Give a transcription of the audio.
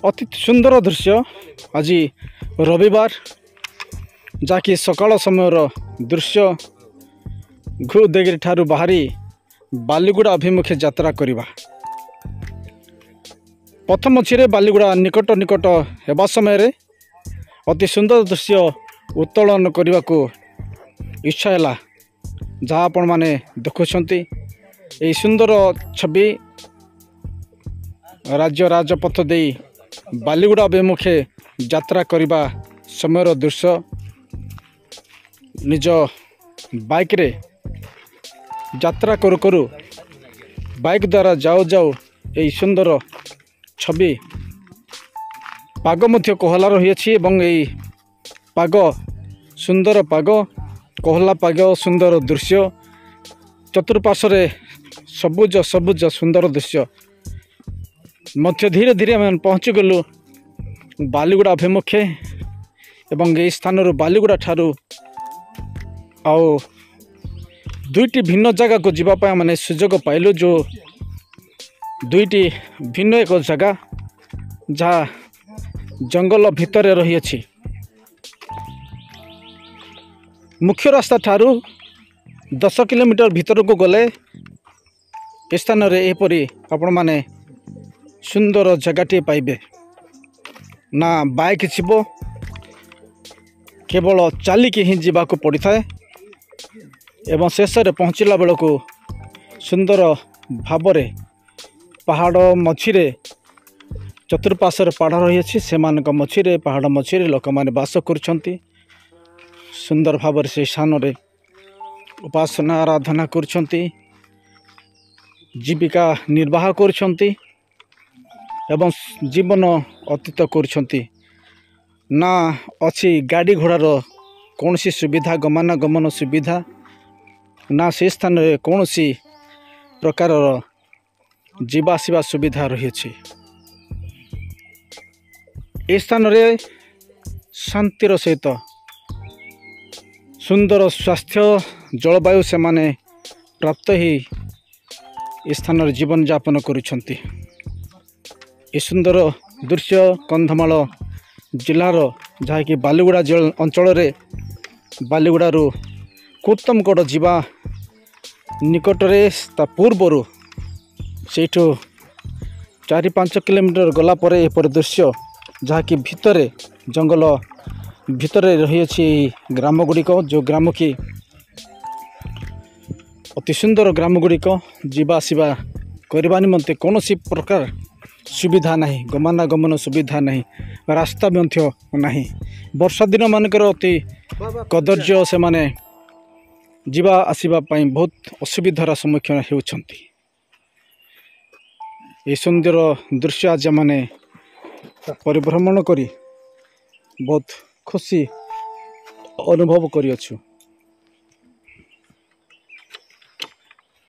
अति सुंदर दृश्य आज रविवार जाकि सकाळ समय दृश्य घुदेगिरी ठारू बाहरी बालीगुड़ा अभिमुखे यात्रा करवा पथ मझे बालीगुड़ा निकट निकट हेबा समय रे अति सुंदर दृश्य उत्तोलन करने को इच्छा है जहाँ आपण मैंने देखुंट यही सुंदर छवि राज्य राजपथ दे बालीगुड़ा अभिमुखे यात्रा करने समय दृश्य निज बाइक रे यात्रा करू करू बाइक द्वारा जाऊ जाऊ यही सुंदर छवि पाग मध्य कोहला रही यही पाग सुंदर पाग कोहला पाग सुंदर दृश्य चतुर्पार्श्व सबुज सबुज सुंदर दृश्य मध्य धीरे धीरे आम पहुँची गलु बालीगुड़ा अभिमुखे एवं यही स्थान बालीगुड़ा ठारू आउ दुईटी भिन्न जगह को जीवाई मैंने सुजोग पाइलु जो दुईटी भिन्न एक जगह जहाँ जंगल भितर रही मुख्य रास्ता ठारू 10 किलोमीटर भीतर को गले स्थान रे एपरी आपण माने सुंदर जगहटे पाइबे ना बाइक जीव केवल चलिकी ही जावाक पड़ी था एवं शेष में पहुँचला बेलू सुंदर भावरे पहाड़ मझिरे चतुर्पार्श्व पहाड़ रही से मझिरे पहाड़ मझिरे लोक मैंने बास कर सुंदर भाव से स्थान में उपासना आराधना कर जीविका निर्वाह कर जीवन अतीत कर ना अच्छी गाड़ी घोड़ार कौन सी सुविधा गमनागमन सुविधा ना से स्थान में कौन सी प्रकार जीवासवा सुविधा रही स्थान में शांतिर सहित सुंदर स्वास्थ्य जलवायु से माने प्राप्त ही स्थान में जीवन यापन करुछंती। ए सुंदर दृश्य कंधमाल जिलार जहाँकि बालीगुड़ा अंचल रे बालीगुड़ारू कुतमगढ़ जीवा निकटरे ता पूर्वर सेठू 4-5 किलोमीटर गला परे एपर दृश्य जहाँकि भितरे जंगल भितरे रही ग्राम गुड़िक जो ग्राम की अति सुंदर ग्राम गुड़िक जीवा आसवा करने निमंते कौन सी प्रकार सुविधा नहीं गमनागमन सुविधा नहीं रास्ता मध्य नहीं वर्षा दिन मानकर अति कदर्य से माने जीवा आसवा बहुत असुविधार सम्मुखीन होउछंती। ये सुंदर दृश्य आज माने परिभ्रमण करी बहुत खुशी अनुभव करियछु।